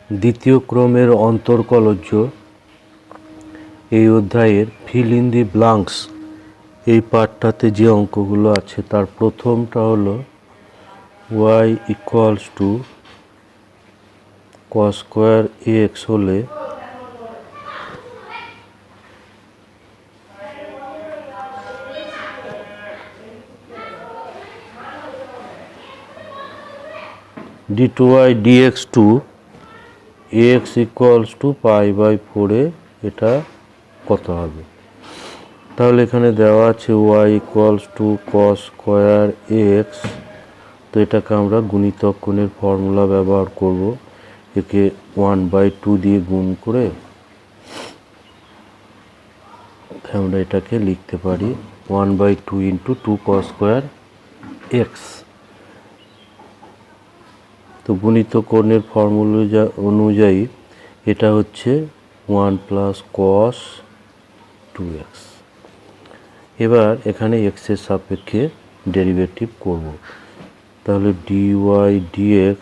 দ্বিতীয় ক্রমের অন্তর্কলজ এই অধ্যায়ের ফিল ইন দি ব্লাঙ্কস এই পার্টটাতে যে অঙ্কগুলো আছে তার প্রথমটা হলো y equals to cos square x হলে d2y dx to x equals to π/4 এ এটা কত হবে। তাহলে এখানে দেওয়া আছে y equals to cos square x, তো এটাকে আমরা গুণিতক কোণের ফর্মুলা ব্যবহার করব। একে 1/2 দিয়ে গুণ করে আমরা এটাকে লিখতে পারি 1/2 ইন্টু 2 cos স্কোয়ার x। তো গুণিতক কোণের ফর্মুলা অনুযায়ী এটা হচ্ছে 1 প্লাস cos 2x। এবার এখানে x এর সাপেক্ষে ডেরিভেটিভ করব। তাহলে dy dx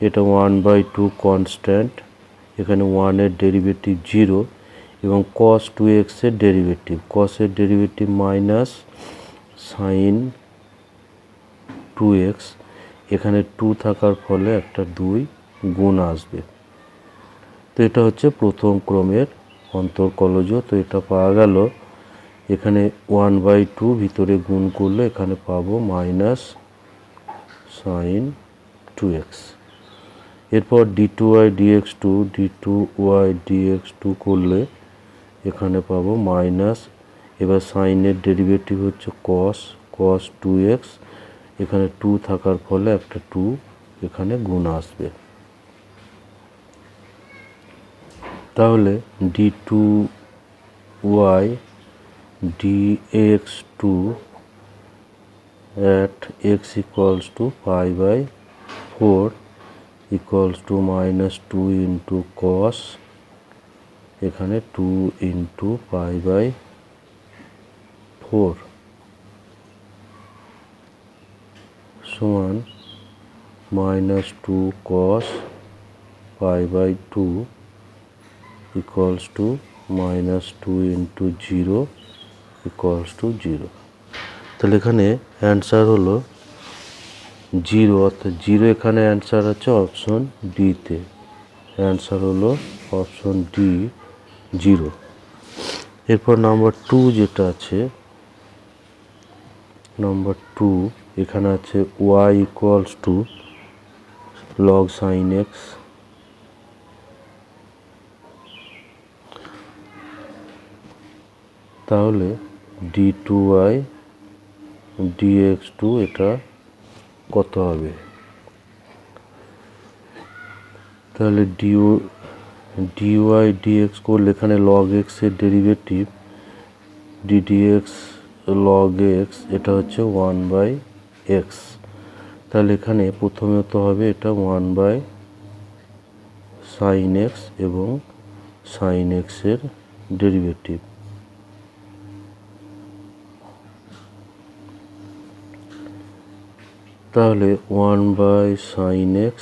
এটা 1/2 কনস্ট্যান্ট, এখানে 1 এর ডেরিভেটিভ 0 এবং cos 2x এর ডেরিভেটিভ, cos এর ডেরিভেটিভ মাইনাস sin 2x, এখানে 2 থাকার ফলে একটা 2 গুণ আসবে। তো এটা হচ্ছে প্রথম ক্রমের অন্তর্কলজ। তো এটা পাওয়া গেল, এখানে 1/2 ভিতরে গুণ করলে এখানে পাবো মাইনাস sin 2x। এরপর d2y dx2 করলে এখানে পাবো মাইনাস, এবার সাইনের ডেরিভেটিভ হচ্ছে cos 2x, এখানে 2 থাকার ফলে একটা 2 এখানে গুণ আসবে। তাহলে d2y dx2 at x equals to π/4 equals to minus 2 into cos, এখানে 2 into π/4 সমান minus 2 cos π/2 equals to minus 2 into 0 equals to 0। তাহলে এখানে অ্যান্সার হলো 0, অর্থাৎ 0 এখানে অ্যান্সার আছে অপশন ডিতে। অ্যান্সার হলো অপশন ডি 0। এরপর নাম্বার 2 যেটা আছে, নাম্বার 2 এখানে আছে y equals to log sin x, তাহলে d2y dx2 এটা কত হবে। তাহলে dy dx করলে এখানে log x এর ডেরিভেটিভ ddx log x, এটা হচ্ছে 1/x। তাহলে এখানে প্রথমে তো হবে এটা 1/sin x এবং sin x এর ডেরিভেটিভ, তাহলে 1/sin x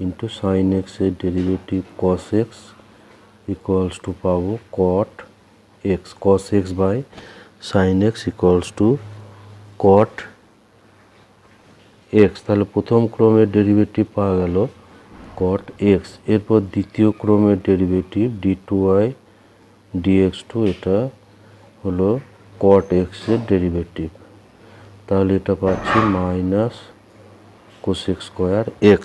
into sin x এর derivative cos x equals to পাবো cot x, cos x by sin x equals to cot x। তাহলে প্রথম ক্রমের ডেরিভেটিভ পাওয়া গেল cot x। এরপর দ্বিতীয় ক্রমের ডেরিভেটিভ d2y dx2 এটা হলো cot x এর ডেরিভেটিভ, তাহলে এটা পাচ্ছি মাইনাস cosec স্কোয়ার x।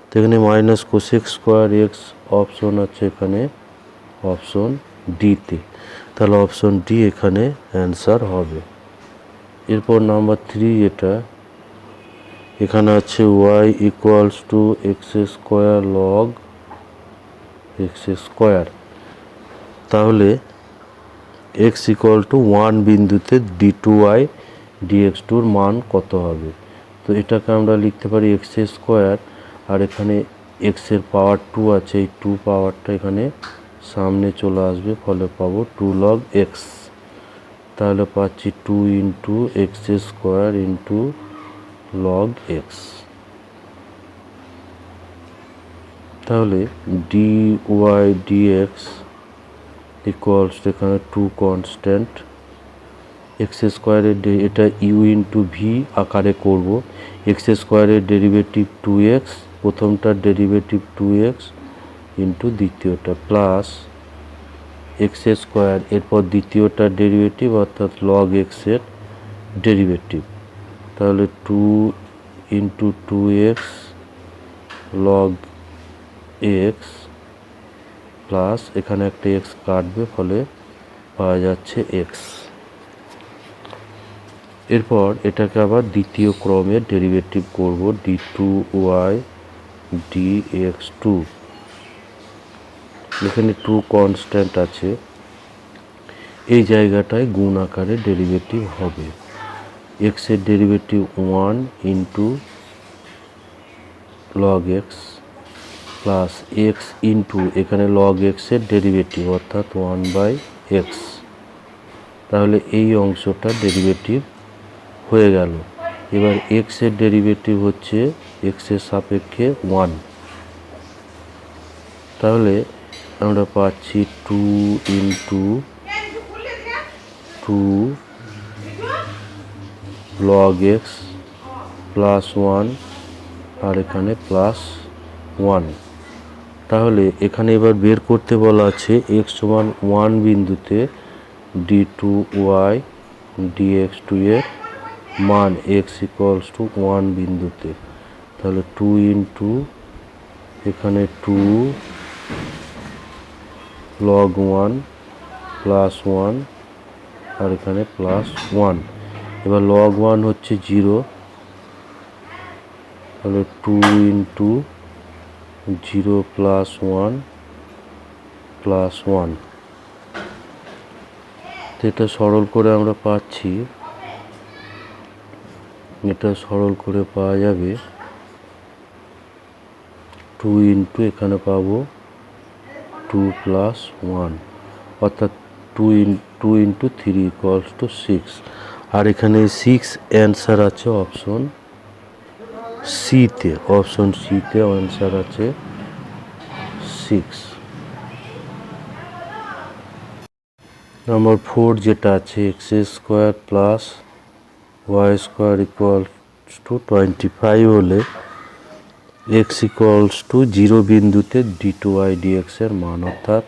তো এখানে minus cosec square x option আছে এখানে অপশন ডিতে, তাহলে অপশন ডি এখানে অ্যান্সার হবে। এরপর নাম্বার 3 এটা এখানে আছে y equals to x square log x square, তাহলে x ইকুয়াল টু 1 বিন্দুতে d2y dx2 মান কত হবে। তো এটাকে আমরা লিখতে পারি এক্স স্কোয়ার, আর এখানে এক্স এর পাওয়ার 2 আছে, এই 2 পাওয়ারটা এখানে সামনে চলে আসবে, ফলে পাবো 2 log x। তাহলে পাচ্ছি 2 into x square into log x। তাহলে dy dx ইকুয়ালস এখানে টু কনস্ট্যান্ট এক্স স্কোয়ারের এটা ইউ ইন্টু ভি আকারে করব। এক্স স্কোয়ারের ডেরিভেটিভ টু এক্স, প্রথমটার ডেরিভেটিভ টু এক্স ইন্টু দ্বিতীয়টা প্লাস এক্স স্কোয়ার, এরপর দ্বিতীয়টার ডেরিভেটিভ অর্থাৎ লগ এক্সের ডেরিভেটিভ। তাহলে two into two x log x plus এখানে একটা এক্স কাটবে, ফলে পাওয়া যাচ্ছে এক্স। এরপর এটাকে আবার দ্বিতীয় ক্রমের ডেরিভেটিভ করব, D two Y D x two. এখানে টু কনস্ট্যান্ট আছে, এই জায়গাটায় গুণ আকারে ডেরিভেটিভ হবে। এক্সের derivative one into log x plus X into এখানে লগ এক্সের ডেরিভেটিভ অর্থাৎ ওয়ান বাই এক্স। তাহলে এই অংশটা ডেরিভেটিভ হয়ে গেল। এবার এক্সের ডেরিভেটিভ হচ্ছে এক্সের সাপেক্ষে ওয়ান। তাহলে আমরা পাচ্ছি two into two log x plus one আর এখানে প্লাস ওয়ান। তাহলে এখানে এবার বের করতে বলা আছে এক্স সমান ওয়ান বিন্দুতে d two Y D x two এর মান এক্স ইকুয়ালস টু ওয়ান বিন্দুতে। তাহলে টু ইন্টু এখানে two log one plus one আর এখানে প্লাস ওয়ান। এবার লগ ওয়ান হচ্ছে জিরো, তাহলে two into zero plus one plus one. এটা সরল করে আমরা পাচ্ছি, এটা সরল করে পাওয়া যাবে টু ইন্টু এখানে পাবো টু প্লাস ওয়ান অর্থাৎ two into three equals to six. আর এখানে সিক্স অ্যান্সার আছে অপশন সিতে, অপশন সিতে অ্যান্সার আছে সিক্স। নম্বর ফোর যেটা আছে x square plus Y square equals to 25 হলে এক্স ইকুয়ালস টু জিরো বিন্দুতে ডি টু ওয়াই ডি এক্সের মান, অর্থাৎ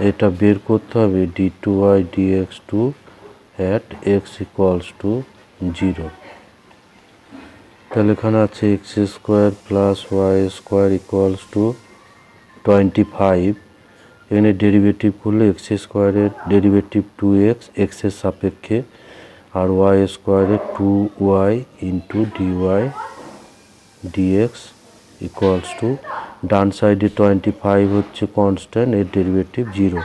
এটা বের করতে হবে d two Y D x two at x equals to zero. তাহলে এখানে আছে x square plus Y square equals to 25। এখানে ডেরিভেটিভ করলে এক্স স্কোয়ারের ডেরিভেটিভ টু এক্স এক্সের সাপেক্ষে আর ওয়াই স্কোয়ারের two y into d Y dx equals to ডান সাইডে 25 হচ্ছে কনস্ট্যান্ট, এর ডেরিভেটিভ জিরো।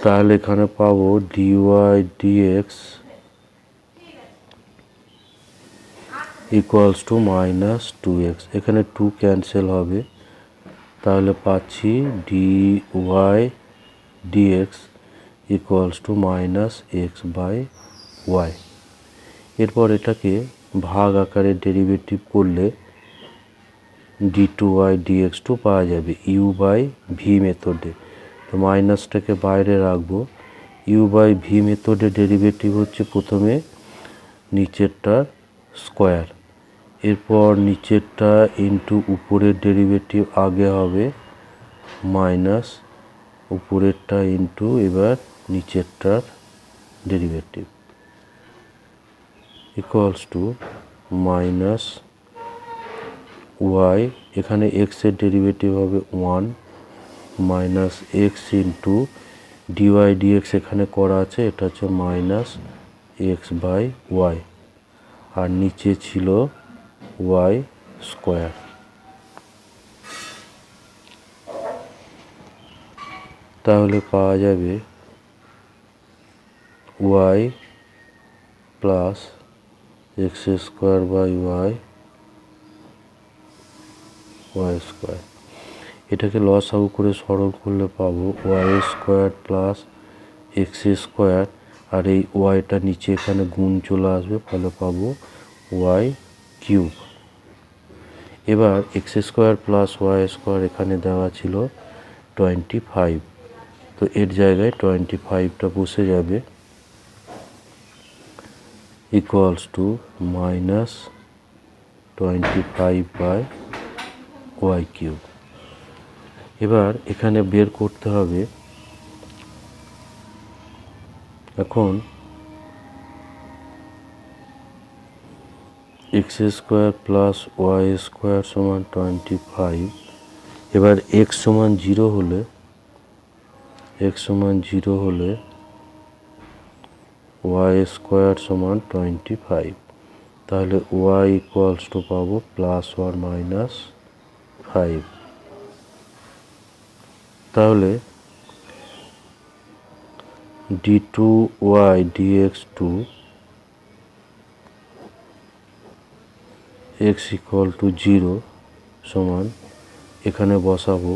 তাহলে এখানে পাবো D Y dx equals to minus two X. এখানে টু ক্যান্সেল হবে, তাহলে পাচ্ছি D Y dx equals to minus x by Y. এরপর এটাকে ভাগ আকারে ডেরিভেটিভ করলে D two Y DX two পাওয়া যাবে ইউ বাই ভি মেথডে। তো মাইনাসটাকে বাইরে রাখবো। ইউ বাই ভি মেথডে ডেরিভেটিভ হচ্ছে প্রথমে নিচেরটা স্কোয়ার, এরপর নিচেরটা ইন্টু উপরের ডেরিভেটিভ আগে হবে মাইনাস উপরেরটা ইন্টু এবার নিচেরটার derivative equals to minus y, এখানে এক্সের ডেরিভেটিভ হবে one minus x into d y d x এখানে করা আছে, এটা হচ্ছে মাইনাস এক্স বাই ওয়াই আর নিচে ছিল ওয়াই স্কোয়ার। তাহলে পাওয়া যাবে y plus x square by y y square. এটাকে লসাগু করে সরল করলে পাবো y square plus x square, আর এই ওয়াইটা নিচে এখানে গুণ চলে আসবে, ফলে পাবো ওয়াই কিউব। এবার x square plus Y square এখানে দেওয়া ছিল 25, তো এর জায়গায় 25টা বসে যাবে, ইকুয়ালস টু মাইনাস 25/y³। এবার এখানে বের করতে হবে, এখন X square plus Y square সমান 25। এবার এক্স সমান 0 হলে ওয়াই স্কোয়ার সমান 25, তাহলে ওয়াই ইকুয়ালস টু পাবো +1 - 5। তাহলে d2y dx2 x = 0 সমান, এখানে বসাবো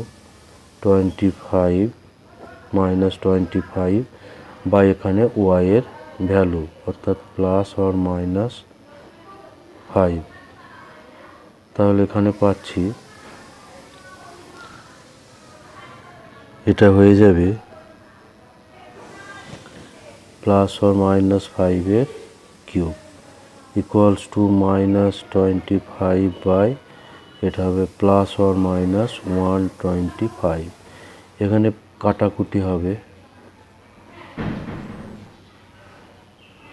25 - 25 বা এখানে y এর ভ্যালু অর্থাৎ +or-5। তাহলে এখানে পাচ্ছি এটা হয়ে যাবে +or-5 এর কিউব ইকুয়ালস টু -25 এটা হবে +or-125। এখানে কাটাকুটি হবে,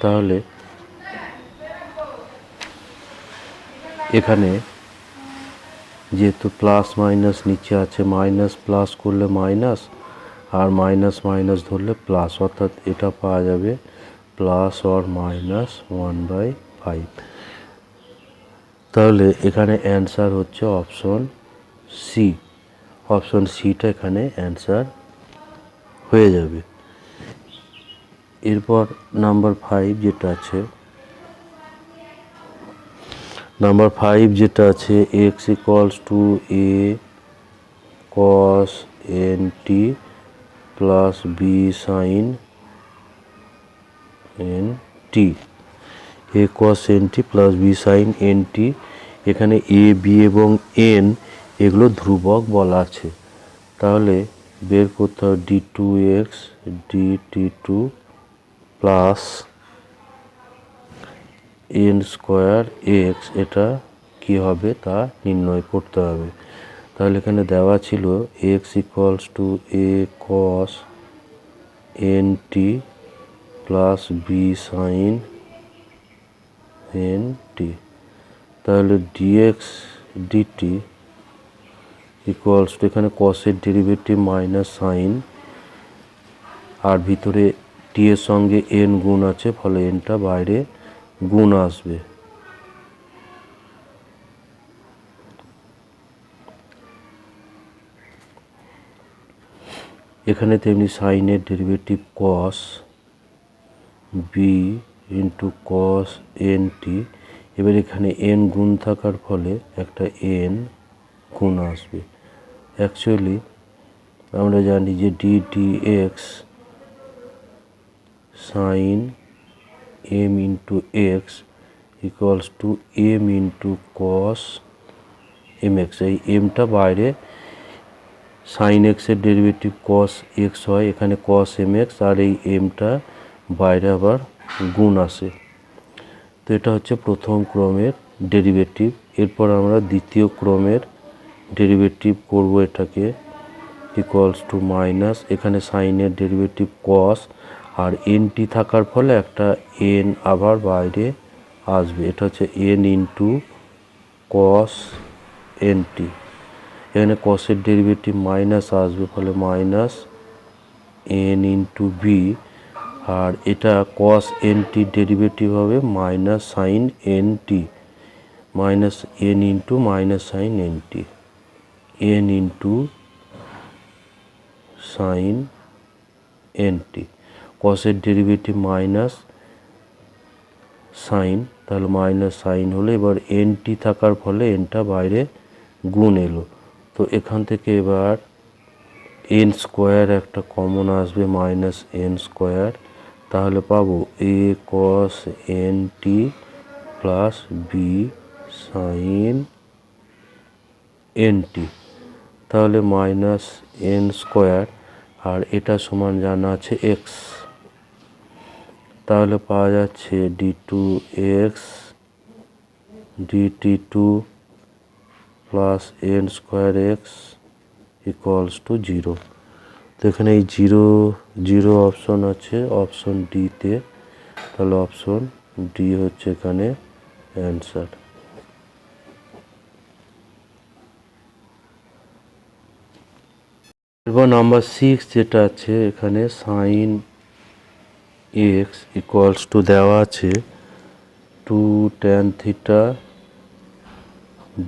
তাহলে এখানে যেহেতু প্লাস মাইনাস নিচে আছে, মাইনাস প্লাস করলে মাইনাস আর মাইনাস মাইনাস ধরলে প্লাস, অর্থাৎ এটা পাওয়া যাবে +or-1/5। তাহলে এখানে অ্যান্সার হচ্ছে অপশন সি। অপশন সিটা এখানে অ্যান্সার হয়ে যাবে। এরপর নাম্বার 5 যেটা আছে, x = a cos nt plus b sin nt, a cos nt plus b sin nt। এখানে a b এবং n এগুলো ধ্রুবক বলা আছে, তাহলে বের করতে হবে d2x dt2 plus n square x, এটা কি হবে তা নির্ণয় করতে হবে। তাহলে এখানে দেওয়া ছিল x = a cos nt plus b sin nt, তাহলে dx dt ইকুয়ালস টু, এখানে কসের ডেরিভেটিভ মাইনাস সাইন, আর ভিতরে টি এর সঙ্গে এন গুণ আছে, ফলে এনটা বাইরে গুণ আসবে। এখানে তেমনি সাইনের derivative cos B into cos N T. এবার এখানে এন গুণ থাকার ফলে একটা এন গুণ আসবে। অ্যাকচুয়ালি আমরা জানি যে D D X sine M into x equals to M into cos M X. এই এমটা বাইরে, সাইন এক্সের ডেরিভেটিভ কস এক্স হয়, এখানে কস এম এক্স, আর এই এমটা বাইরে আবার গুণ আসে। তো এটা হচ্ছে প্রথম ক্রমের ডেরিভেটিভ। এরপর আমরা দ্বিতীয় ক্রমের ডেরিভেটিভ করব, এটাকে ইকুয়ালস টু মাইনাস, এখানে সাইনের ডেরিভেটিভ কস আর এন টি থাকার ফলে একটা এন আবার বাইরে আসবে, এটা হচ্ছে n into cos N t. এখানে কসের ডেরিভেটিভ মাইনাস আসবে, ফলে মাইনাস এন ইন্টু বি, আর এটা কস এন টির ডেরিভেটিভ হবে minus sine n t, minus n into minus sine n t, n into sine n t. কসের ডেরিভেটিভ মাইনাস সাইন, তাহলে মাইনাস সাইন হলো, এবার এন টি থাকার ফলে এনটা বাইরে গুণ এলো। তো এখান থেকে এবার এন স্কোয়ার একটা কমন আসবে, মাইনাস এন স্কোয়ার, তাহলে পাবো a cos N t plus b sine n t, তাহলে মাইনাস এন স্কোয়ার, আর এটা সমান জানা আছে এক্স, তাহলে পাওয়া যাচ্ছে D two x DT two plus N square x equals to zero. তো এখানে এই জিরো জিরো অপশন আছে অপশন ডিতে, তাহলে অপশন ডি হচ্ছে এখানে অ্যান্সার। এবার নাম্বার 6 যেটা আছে, এখানে সাইন এক্স ইকুয়ালস টু দেওয়া আছে 2 tan theta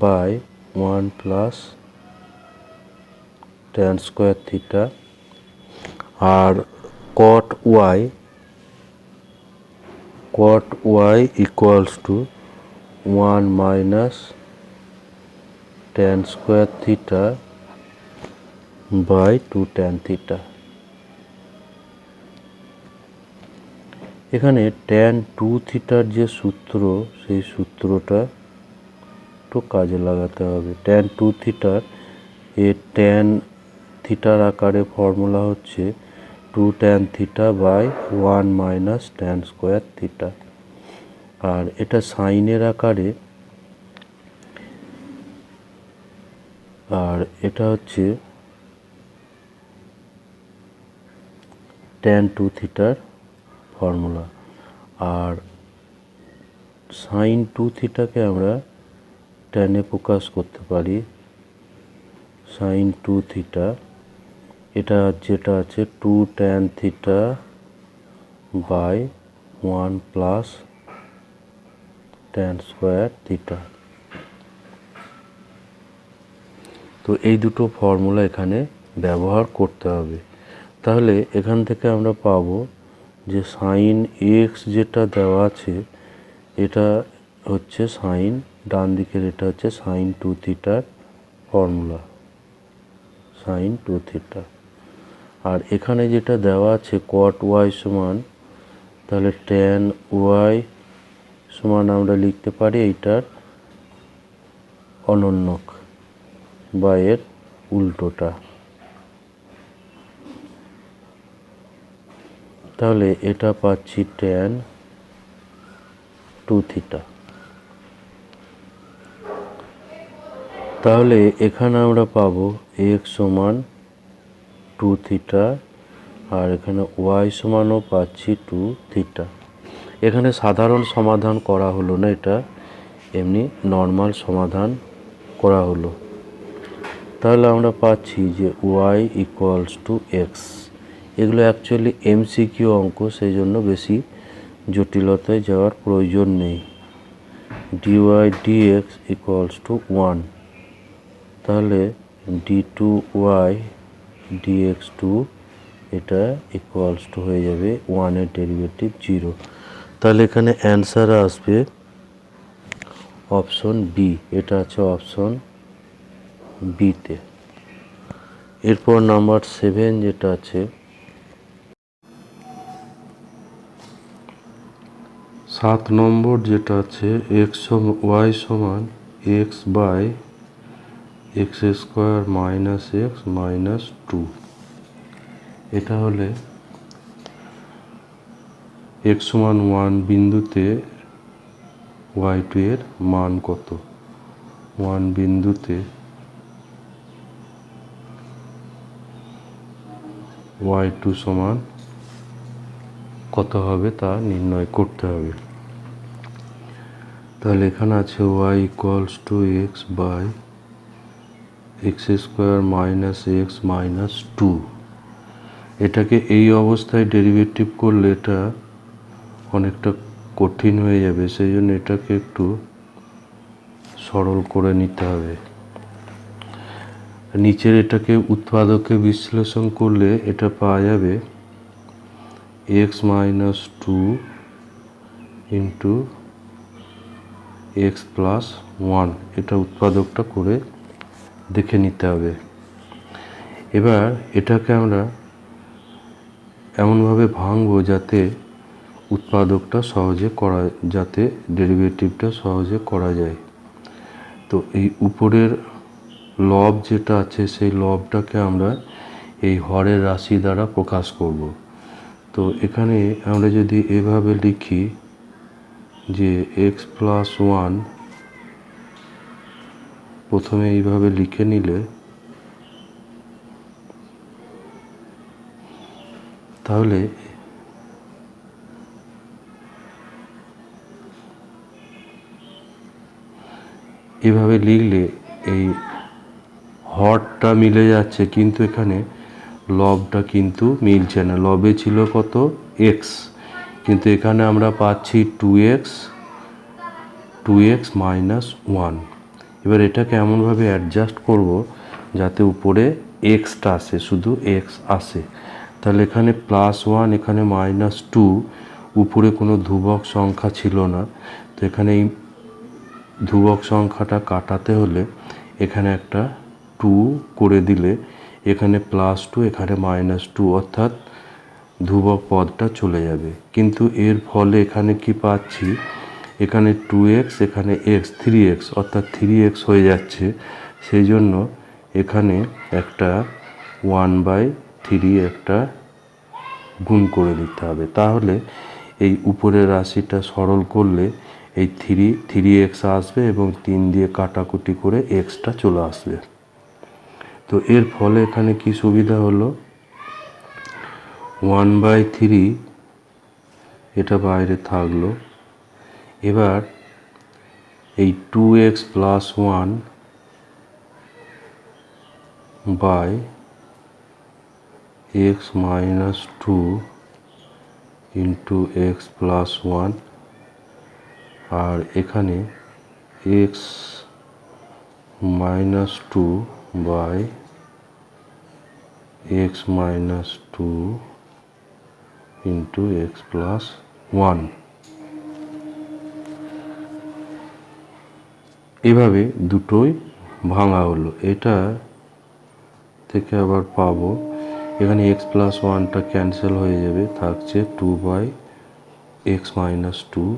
by 1 plus tan square theta, আর cot y equals to 1 minus tan square theta by 2 tan theta. এখানে tan 2 থিটার যে সূত্র, সেই সূত্রটা একটু কাজে লাগাতে হবে। tan 2 থিটার tan থিটার আকারে ফর্মুলা হচ্ছে 2 tan theta by 1 minus tan square theta, আর এটা সাইনের আকারে, আর এটা হচ্ছে tan 2 থিটার ফর্মুলা। আর সাইন 2 থিটাকে আমরা ট্যানে প্রকাশ করতে পারি, সাইন 2 থিটা, এটা যেটা আছে 2 tan theta by 1 plus tan square theta. তো এই দুটো ফর্মুলা এখানে ব্যবহার করতে হবে। তাহলে এখান থেকে আমরা পাবো যে সাইন এক্স যেটা দেওয়া আছে, এটা হচ্ছে সাইন, ডান দিকের এটা হচ্ছে সাইন 2 থিটার ফর্মুলা, সাইন 2 থিটা। আর এখানে যেটা দেওয়া আছে cot y সমান, তাহলে tan y সমান আমরা লিখতে পারি এইটার অনন্যক বা এর উল্টোটা। তাহলে এটা পাচ্ছি tan 2 থিটা। তাহলে এখানে আমরা পাবো x সমান 2 থিটা, আর এখানে y সমানও পাচ্ছি 2 থিটা। এখানে সাধারণ সমাধান করা হলো না, এটা এমনি নর্মাল সমাধান করা হলো। তাহলে আমরা পাচ্ছি যে y ইকুয়ালস টু এক্স। এগুলো অ্যাকচুয়ালি এমসিকিউ অঙ্ক, সেই জন্য বেশি জটিলতায় যাওয়ার প্রয়োজন নেই। dy dx ইকুয়ালস টু 1, তাহলে d2y dx2 এটা ইকুয়ালস টু হয়ে যাবে 1 এর ডেরিভেটিভ 0। তাহলে এখানে অ্যান্সার আসবে অপশন বি, এটা আছে অপশন বিতে। এরপর নাম্বার 7 যেটা আছে, 7 নম্বর যেটা আছে y সমান x by x square minus x minus 2। এটা হলে এক্স সমান 1 বিন্দুতে y2 এর মান কত, 1 বিন্দুতে y2 সমান কত হবে তা নির্ণয় করতে হবে। তাহলে এখানে আছে y equals to x by x square minus x minus 2। এটাকে এই অবস্থায় ডেরিভেটিভ করলে এটা অনেকটা কঠিন হয়ে যাবে, সেই জন্য এটাকে একটু সরল করে নিতে হবে। নিচের এটাকে উৎপাদকে বিশ্লেষণ করলে এটা পাওয়া যাবে x minus 2 into x plus 1। এটা উৎপাদকটা করে দেখে নিতে হবে। এবার এটাকে আমরা এমনভাবে ভাঙবো যাতে উৎপাদকটা সহজে করা, যাতে ডেরিভেটিভটা সহজে করা যায়। তো এই উপরের লব যেটা আছে সেই লবটাকে আমরা এই হরের রাশি দ্বারা প্রকাশ করব। তো এখানে আমরা যদি এভাবে লিখি যে x+1, প্রথমে এইভাবে লিখে নিলে তাহলে এভাবে লিখলে এই হরটা মিলে যাচ্ছে, কিন্তু এখানে লবটা কিন্তু মিলছে না। লবে ছিল কত? x, কিন্তু এখানে আমরা পাচ্ছি 2x -1। এবার এটাকে এমনভাবে অ্যাডজাস্ট করব যাতে উপরে এক্সটা আসে, শুধু এক্স আসে। তাহলে এখানে +1, এখানে -2, উপরে কোনো ধ্রুবক সংখ্যা ছিল না। তো এখানে এই ধ্রুবক সংখ্যাটা কাটাতে হলে এখানে একটা 2 করে দিলে এখানে +2, এখানে -2, অর্থাৎ ধ্রুবক পদটা চলে যাবে। কিন্তু এর ফলে এখানে কি পাচ্ছি? এখানে 2x, এখানে x, 3x, অর্থাৎ 3x হয়ে যাচ্ছে। সেই জন্য এখানে একটা 1/3 একটা গুণ করে দিতে হবে। তাহলে এই উপরের রাশিটা সরল করলে এই 3x আসবে এবং 3 দিয়ে কাটাকুটি করে xটা চলে আসবে। তো এর ফলে এখানে কি সুবিধা হলো? 1/3 এটা বাইরে থাকলো। এবার এই 2x + 1 বাই x - 2 ইন্টু x + 1, আর এখানে x - 2 বাই x - 2 ইন্টু x + 1। এভাবে দুটোই ভাঙা হলো। এটা থেকে আবার পাবো এখানে x + 1টা ক্যান্সেল হয়ে যাবে, থাকছে 2/x - 2,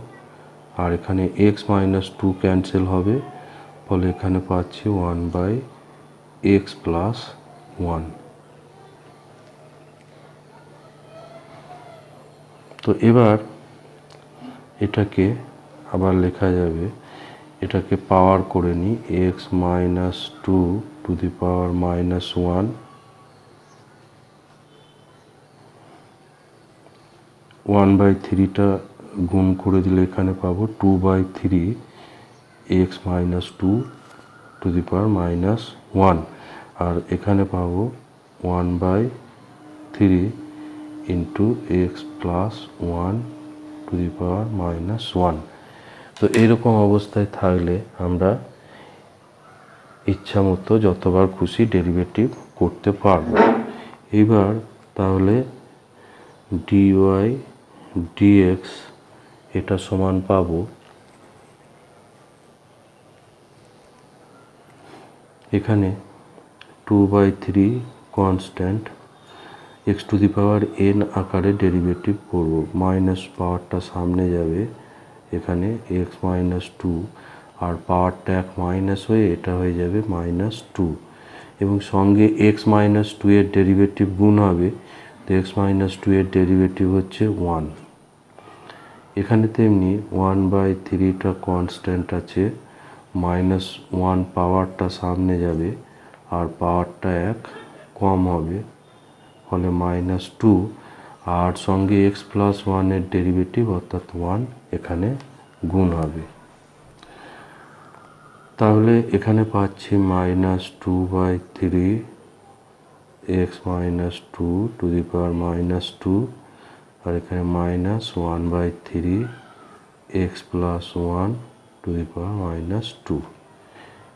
আর এখানে x - 2 ক্যান্সেল হবে, ফলে এখানে পাচ্ছি 1/x + 1। তো এবার এটাকে আবার লেখা যাবে, এটাকে পাওয়ার করে নিই, x - 2 টু দি পাওয়ার -1, 1/3টা গুণ করে দিলে এখানে পাবো 2/3 x - 2 টু দি পাওয়ার -1, আর এখানে পাবো 1/3 ইন্টু x + 1 টু দি পাওয়ার -1। তো এইরকম অবস্থায় থাকলে আমরা ইচ্ছা মতো যতবার খুশি ডেরিভেটিভ করতে পারবো। এবার তাহলে dy dx এটা সমান পাবো, এখানে 2/3 constant, x two the power n আকারে ডেরিভেটিভ করব, মাইনাস পাওয়ারটা সামনে যাবে, এখানে x - 2, আর পাওয়ারটা এক মাইনাস হয়ে এটা হয়ে যাবে -2, এবং সঙ্গে x - 2 এর ডেরিভেটিভ গুণ হবে। তো x - 2 এর ডেরিভেটিভ হচ্ছে 1। এখানে তেমনি 1/3টা কনস্ট্যান্ট আছে, -1 পাওয়ারটা সামনে যাবে আর পাওয়ারটা এক কম হবে, ফলে -2, আর সঙ্গে x + 1 এর ডেরিভেটিভ অর্থাৎ 1 এখানে গুণ হবে। তাহলে এখানে পাচ্ছি -2/3 x - 2 টু দি পাওয়ার -2, আর এখানে -1/3 x + 1 টু দি পাওয়ার -2।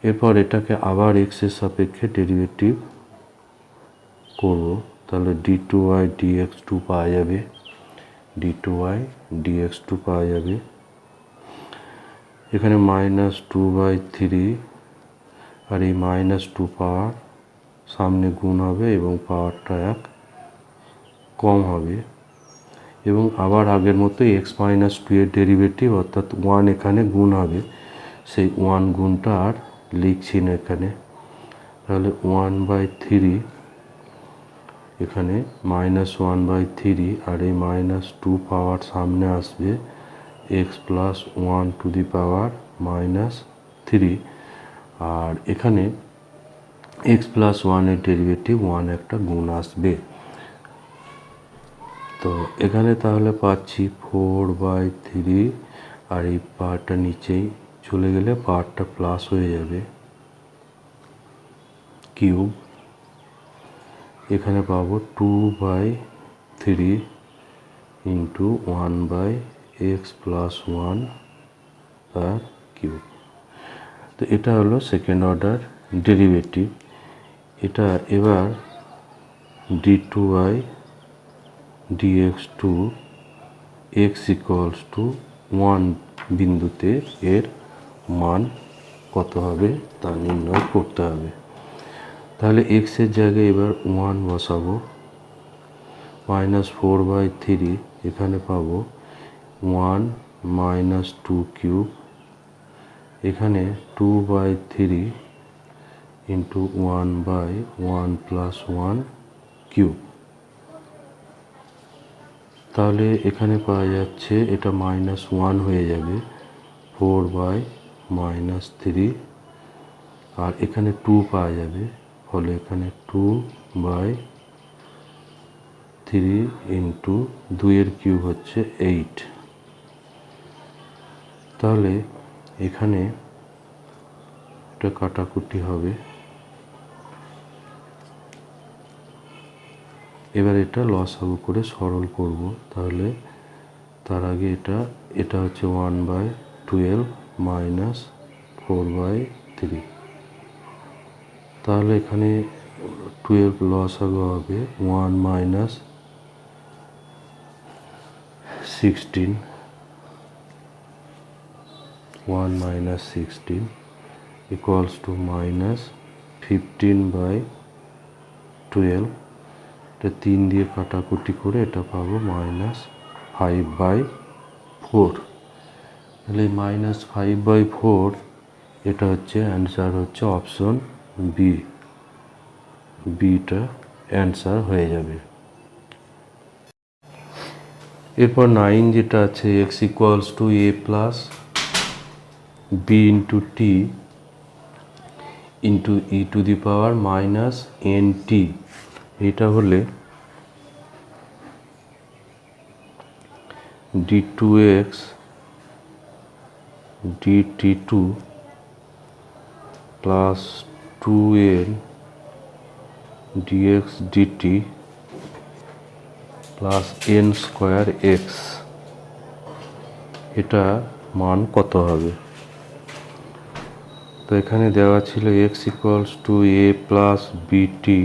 এরপর এটাকে আবার x এর সাপেক্ষে ডেরিভেটিভ করব, তাহলে d2y dx2 পাওয়া যাবে, d2y dx2 পাওয়া যাবে। এখানে -2/3, আর এই -2 পাওয়ার সামনে গুণ হবে এবং পাওয়ারটা এক কম হবে, এবং আবার আগের মতো x - 2 এর ডেরিভেটিভ অর্থাৎ 1 এখানে গুণ হবে। সেই 1 গুণটা আর লিখছি না এখানে, তাহলে 1/3 এখানে -1/3 আর এই -2 পাওয়ার সামনে আসবে x প্লাস 1 টু দি পাওয়ার -3 আর এখানে x প্লাস 1 এর ডেরিভেটিভ 1 একটা গুণ আসবে। তো এখানে তাহলে পাচ্ছি 4/3 আর এই পাওয়ারটা নিচেই চলে গেলে পাওয়ারটা প্লাস হয়ে যাবে কিউব। এখানে পাবো 2/3 ইন্টু 1/x প্লাস 1 আর কিউব। তো এটা হলো সেকেন্ড অর্ডার ডেরিভেটিভ। এটা এবার d2y dx2 x equals to 1 বিন্দুতে এর মান কত হবে তা নির্ণয় করতে হবে। তাহলে x এর জায়গায় এবার 1 বসাবো, -4/3 এখানে পাবো 1 -2 কিউব, এখানে 2/3 ইন্টু 1/1 প্লাস 1 কিউব। তাহলে এখানে পাওয়া যাচ্ছে এটা -1 হয়ে যাবে 4/-3 আর এখানে 2 পাওয়া যাবে, ফলে এখানে 2/3 ইন্টু 2 এর কিউব হচ্ছে 8। তাহলে এখানে এটা কাটাকুটি হবে। এবার এটা লসাগু করে সরল করব। তাহলে তার আগে এটা হচ্ছে 1/12 মাইনাস 4/3। তাহলে এখানে 12 লসাগু হবে 1 মাইনাস 16 ইকুয়ালস টু -15/12। এটা 3 দিয়ে কাটাকুটি করে এটা পাবো -5/4। তাহলে -5/4 এটা হচ্ছে অ্যান্সার, হচ্ছে অপশন বি। বিটা অ্যান্সার হয়ে যাবে। এরপর 9 যেটা আছে x equals to a plus b into T into e to the power -nt। এটা হলে d2x dt2 plus 2n dx dt plus n square x, এটা মান কত হবে? তো এখানে দেওয়া ছিল x equals to a plus b t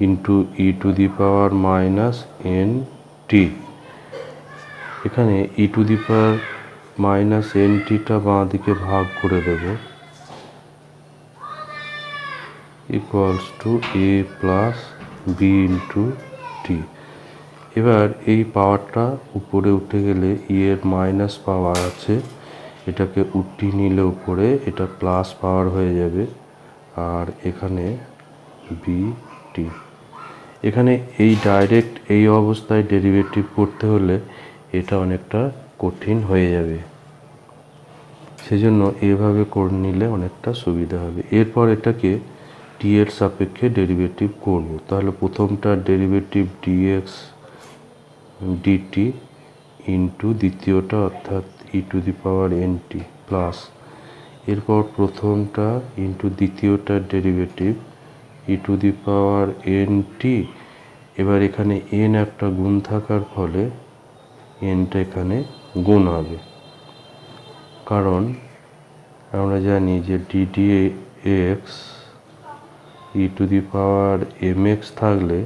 into e to the power -nt। এখানে ই টু দি পাওয়ার -ntটা বাঁ দিকে ভাগ করে দেব, equals to a plus b into t. এবার এই পাওয়ারটা উপরে উঠে গেলে এর মাইনাস পাওয়ার আছে, এটাকে উঠিয়ে নিলে উপরে এটা প্লাস পাওয়ার হয়ে যাবে। আর এখানে বিটি, এখানে এই ডাইরেক্ট এই অবস্থায় ডেরিভেটিভ করতে হলে এটা অনেকটা কঠিন হয়ে যাবে, সেজন্য এভাবে করে নিলে অনেকটা সুবিধা হবে। এরপর এটাকে টি এর সাপেক্ষে ডেরিভেটিভ করব। তাহলে প্রথমটার ডেরিভেটিভ ডিএক্স ডিটি ইন্টু দ্বিতীয়টা অর্থাৎ ই to the power N T plus, এরপর প্রথমটা ইন্টু দ্বিতীয়টার derivative e to the power n t. এবার এখানে এন একটা গুণ থাকার ফলে এনটা এখানে গুণ হবে, কারণ আমরা জানি যে d d x e to the power m x থাকলে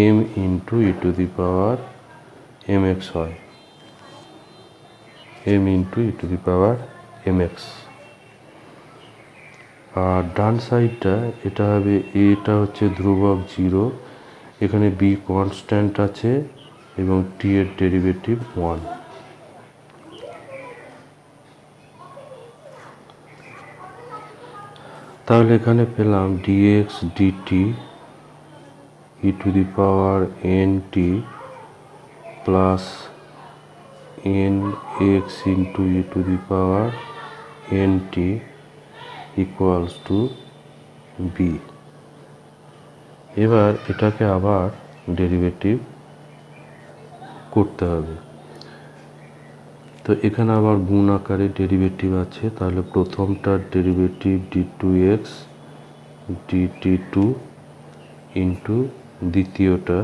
m into e to the power m x হয়, m into e to the power m x. আর ডান সাইডটা এটা হবে, এটা হচ্ছে ধ্রুবক 0, এখানে বি কনস্ট্যান্ট আছে এবং টি এর ডেরিভেটিভ 1। তাহলে এখানে পেলাম dx DT e to the power n t plus n x into e to the power n t equals to b. এবার এটাকে আবার ডেরিভেটিভ করতে হবে। তো এখানে আবার গুণ আকারে ডেরিভেটিভ আছে, তাহলে প্রথমটার derivative d two x DT two into দ্বিতীয়টা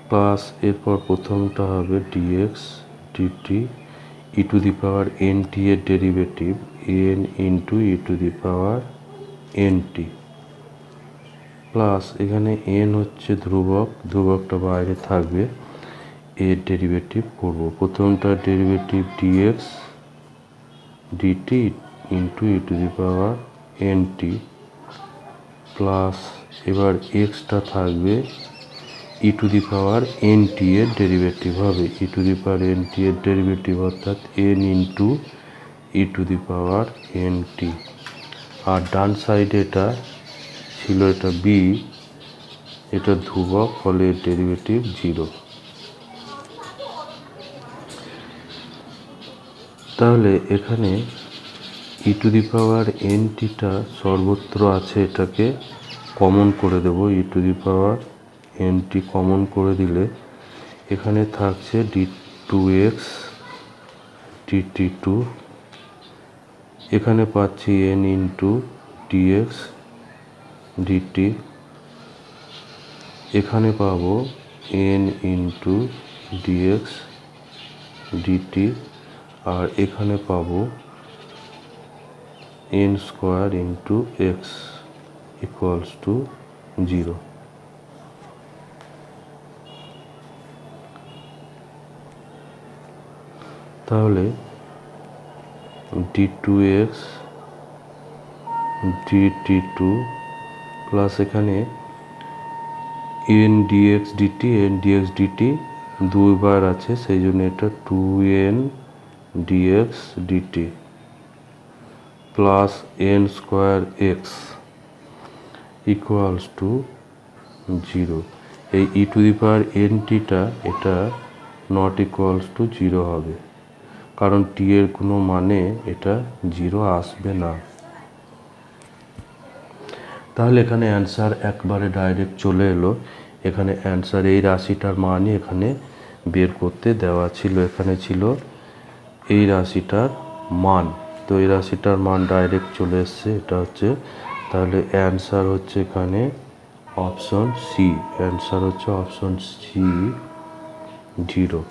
প্লাস এরপর প্রথমটা হবে d x DT e to the power n t এর derivative n into e to the power n t plus এখানে এন হচ্ছে ধ্রুবক, ধ্রুবকটা বাইরে থাকবে, এর ডেরিভেটিভ করব। প্রথমটার derivative d x d t into e to the power n t plus এবার এক্সটা থাকবে e to the power n t এর ডেরিভেটিভ হবে, ই to the power n t এর ডেরিভেটিভ অর্থাৎ n into e to the power n t. আর ডান সাইডে এটা ছিল এটা বি, এটা ধ্রুবক, ফলে এর ডেরিভেটিভ 0। তাহলে এখানে ই টু দি পাওয়ার এন টিটা সর্বত্র আছে, এটাকে কমন করে দেব। E to the power n t common করে দিলে এখানে থাকছে d two x DT two, এখানে পাচ্ছি এন ইন্টু ডিএক্স ডিটি, এখানে পাবো এন ইন্টু ডিএক্স ডিটি, আর এখানে পাবো n square into x equals to 0। তাহলে d two x DT two plus এখানে n d x d t, n d x d t দুইবার আছে, সেই জন্য এটা 2n d x d t plus N square x equals to 0। এই ই টু দি পাওয়ার এন টিটা এটা নট ইকুয়ালস টু 0 হবে, কারণ টি এর কোনো মানে এটা 0 আসবে না। তাহলে এখানে অ্যান্সার একবারে ডাইরেক্ট চলে এলো। এখানে অ্যান্সার এই রাশিটার মানই এখানে বের করতে দেওয়া ছিল, এখানে ছিল এই রাশিটার মান, তো এই রাশিটার মান ডাইরেক্ট চলে এসছে, এটা হচ্ছে। তাহলে অ্যান্সার হচ্ছে এখানে অপশন সি, অ্যান্সার হচ্ছে অপশন সি 0।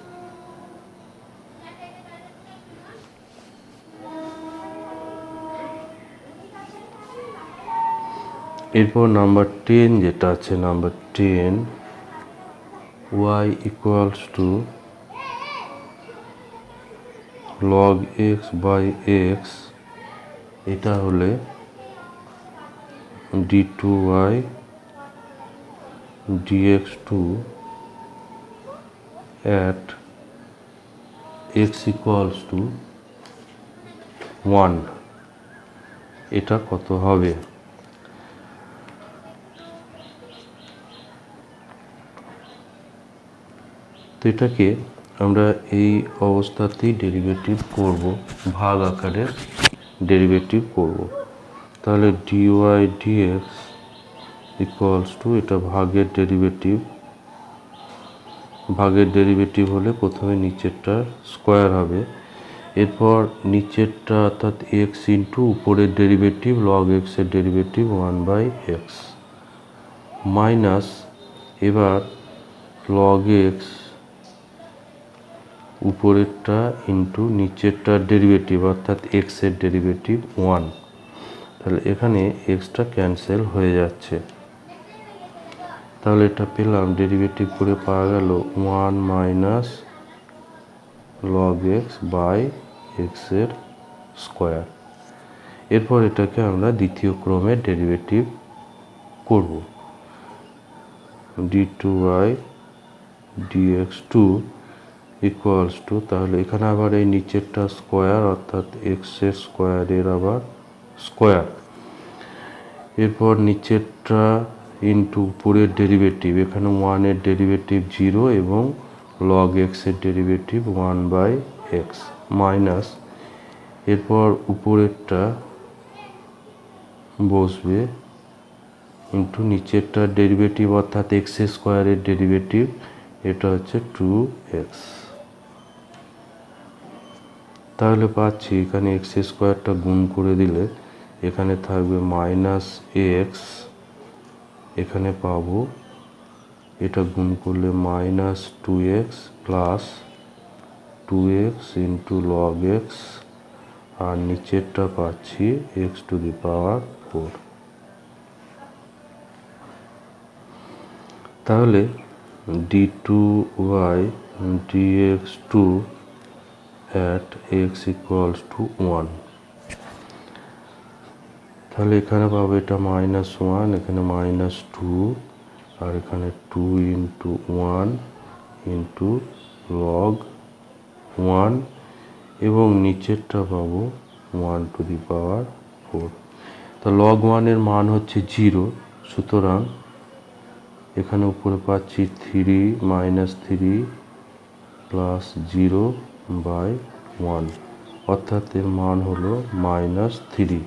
এরপর নাম্বার 10 যেটা আছে, number 10 y equals to log x by x, এটা হলে d2y dx2 at x equals to 1, এটা কত হবে? তো এটাকে আমরা এই অবস্থাতেই ডেরিভেটিভ করব, ভাগ আকারে ডেরিভেটিভ করব। তাহলে ডিওয়াই ডিএক্স ইকুয়ালস টু, এটা ভাগের ডেরিভেটিভ, ভাগের ডেরিভেটিভ হলে প্রথমে নিচেরটা স্কোয়ার হবে, এরপর নিচেরটা অর্থাৎ এক্স ইন্টু উপরের ডেরিভেটিভ লগ এক্সের ডেরিভেটিভ 1/x মাইনাস এবার লগ এক্স উপরেরটা ইন্টু নিচেরটার ডেরিভেটিভ অর্থাৎ এক্সের ডেরিভেটিভ 1। তাহলে এখানে এক্সটা ক্যান্সেল হয়ে যাচ্ছে, তাহলে এটা পেলাম ডেরিভেটিভ করে পাওয়া গেল 1 মাইনাস লগ এক্স বাই এক্সের স্কোয়ার। এরপর এটাকে আমরা দ্বিতীয় ক্রমের ডেরিভেটিভ করব, d2y dx2 ইকুয়ালস টু, তাহলে এখানে আবার এই নিচেরটা স্কোয়ার অর্থাৎ এক্সের স্কোয়ারের আবার স্কোয়ার। এরপর নিচেরটা ইন্টু উপরের ডেরিভেটিভ, এখানে 1 এর ডেরিভেটিভ 0 এবং লগ এক্স এর ডেরিভেটিভ 1/x মাইনাস, এরপর উপরেরটা বসবে ইন্টু নিচেরটার ডেরিভেটিভ অর্থাৎ এক্স স্কোয়ারের ডেরিভেটিভ, এটা হচ্ছে 2x। তাহলে পাচ্ছি এখানে এক্স স্কোয়ারটা গুণ করে দিলে এখানে থাকবে মাইনাস এক্স, এখানে পাবো এটা গুণ করলে minus 2x plus 2x into log x, আর নিচেরটা পাচ্ছি x⁴। তাহলে d2y dx2 at x = 1। তাহলে এখানে পাবো এটা -1, এখানে -2, আর এখানে 2 × 1 × log 1 এবং নিচেরটা পাবো 1⁴। তো log 1 এর মান হচ্ছে 0, সুতরাং এখানে উপরে পাচ্ছি 3 -3 প্লাস 0/1, অর্থাৎ এর মান হলো -3।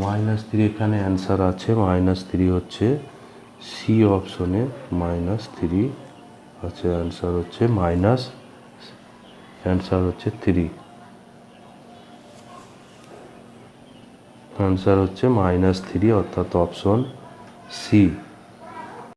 -3 এখানে অ্যান্সার আছে, -3 হচ্ছে সি অপশনে -3 আছে, অ্যান্সার হচ্ছে -3, অ্যান্সার হচ্ছে -3 অর্থাৎ অপশন সি।